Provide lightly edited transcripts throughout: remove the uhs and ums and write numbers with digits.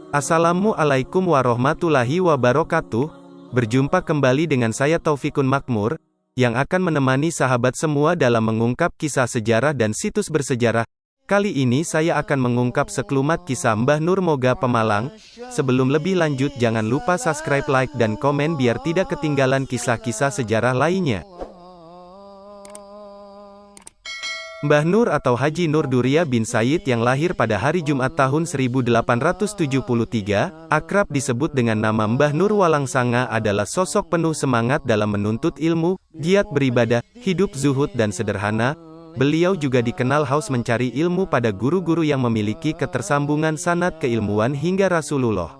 Assalamualaikum warahmatullahi wabarakatuh. Berjumpa kembali dengan saya Taufikun Makmur, yang akan menemani sahabat semua dalam mengungkap kisah sejarah dan situs bersejarah. Kali ini saya akan mengungkap seklumat kisah Mbah Nur Moga Pemalang. Sebelum lebih lanjut, jangan lupa subscribe, like, dan komen biar tidak ketinggalan kisah-kisah sejarah lainnya. Mbah Nur atau Haji Nur Duria bin Said yang lahir pada hari Jumat tahun 1873, akrab disebut dengan nama Mbah Nur Walangsanga, adalah sosok penuh semangat dalam menuntut ilmu, giat beribadah, hidup zuhud dan sederhana. Beliau juga dikenal haus mencari ilmu pada guru-guru yang memiliki ketersambungan sanad keilmuan hingga Rasulullah.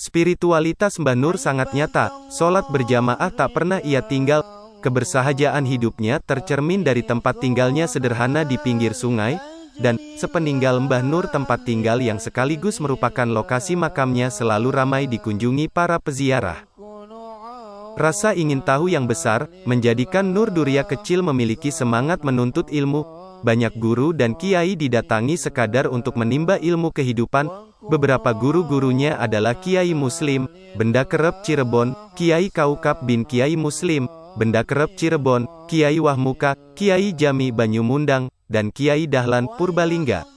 Spiritualitas Mbah Nur sangat nyata, sholat berjamaah tak pernah ia tinggal. Kebersahajaan hidupnya tercermin dari tempat tinggalnya sederhana di pinggir sungai, dan sepeninggal Mbah Nur tempat tinggal yang sekaligus merupakan lokasi makamnya selalu ramai dikunjungi para peziarah. Rasa ingin tahu yang besar menjadikan Nur Duria kecil memiliki semangat menuntut ilmu. Banyak guru dan kiai didatangi sekadar untuk menimba ilmu kehidupan. Beberapa guru-gurunya adalah Kiai Muslim, Benda Kerep Cirebon, Kiai Kaukab bin Kiai Muslim, Benda Kerep Cirebon, Kiai Wahmuka, Kiai Jami Banyumundang, dan Kiai Dahlan Purbalingga.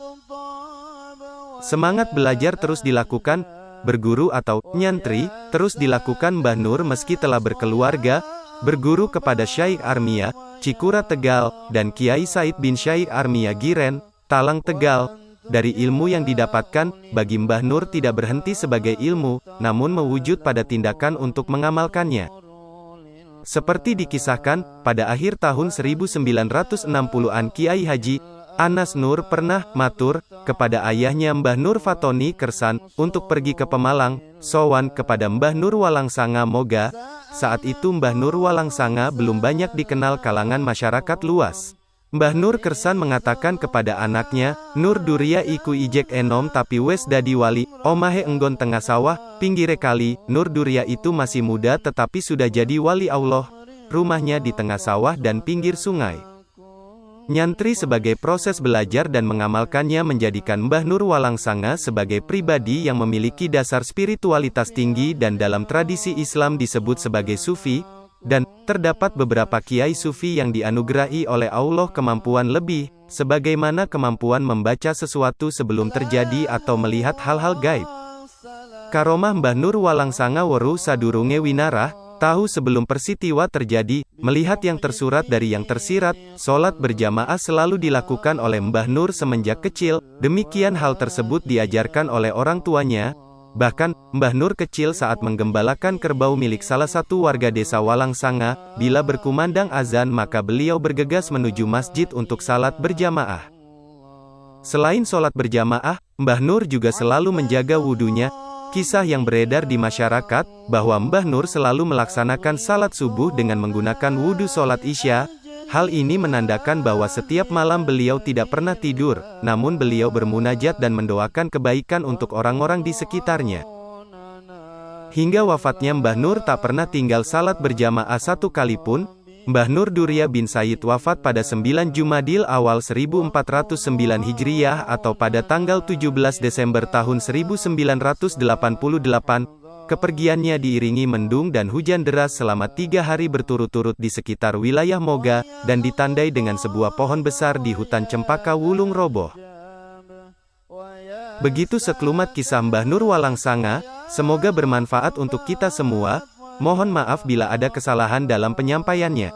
Semangat belajar terus dilakukan, berguru atau nyantri terus dilakukan Mbah Nur meski telah berkeluarga, berguru kepada Syekh Armia, Cikura Tegal, dan Kiai Said bin Syekh Armia Giren, Talang Tegal. Dari ilmu yang didapatkan, bagi Mbah Nur tidak berhenti sebagai ilmu, namun mewujud pada tindakan untuk mengamalkannya. Seperti dikisahkan, pada akhir tahun 1960-an Kiai Haji Anas Nur pernah matur kepada ayahnya Mbah Nur Fatoni Kersan untuk pergi ke Pemalang, sowan kepada Mbah Nur Walangsanga Moga. Saat itu Mbah Nur Walangsanga belum banyak dikenal kalangan masyarakat luas. Mbah Nur Kersan mengatakan kepada anaknya, "Nur Duria iku ijek enom tapi wes dadi wali, omahe enggon tengah sawah, pinggire kali." Nur Duria itu masih muda tetapi sudah jadi wali Allah. Rumahnya di tengah sawah dan pinggir sungai. Nyantri sebagai proses belajar dan mengamalkannya menjadikan Mbah Nur Walangsanga sebagai pribadi yang memiliki dasar spiritualitas tinggi dan dalam tradisi Islam disebut sebagai sufi. Dan terdapat beberapa kiai sufi yang dianugerahi oleh Allah kemampuan lebih, sebagaimana kemampuan membaca sesuatu sebelum terjadi atau melihat hal-hal gaib. Karomah Mbah Nur Walangsanga weru sadurunge winarah, tahu sebelum peristiwa terjadi, melihat yang tersurat dari yang tersirat. Sholat berjamaah selalu dilakukan oleh Mbah Nur semenjak kecil, demikian hal tersebut diajarkan oleh orang tuanya. Bahkan, Mbah Nur kecil saat menggembalakan kerbau milik salah satu warga desa Walangsanga, bila berkumandang azan maka beliau bergegas menuju masjid untuk salat berjamaah. Selain sholat berjamaah, Mbah Nur juga selalu menjaga wudunya. Kisah yang beredar di masyarakat, bahwa Mbah Nur selalu melaksanakan salat subuh dengan menggunakan wudu sholat isya. Hal ini menandakan bahwa setiap malam beliau tidak pernah tidur, namun beliau bermunajat dan mendoakan kebaikan untuk orang-orang di sekitarnya. Hingga wafatnya Mbah Nur tak pernah tinggal salat berjamaah satu kali pun. Mbah Nur Duria bin Said wafat pada 9 Jumadil awal 1409 Hijriyah atau pada tanggal 17 Desember tahun 1988. Kepergiannya diiringi mendung dan hujan deras selama 3 hari berturut-turut di sekitar wilayah Moga, dan ditandai dengan sebuah pohon besar di hutan cempaka wulung roboh. Begitu seklumat kisah Mbah Nur Walangsanga, semoga bermanfaat untuk kita semua. Mohon maaf bila ada kesalahan dalam penyampaiannya.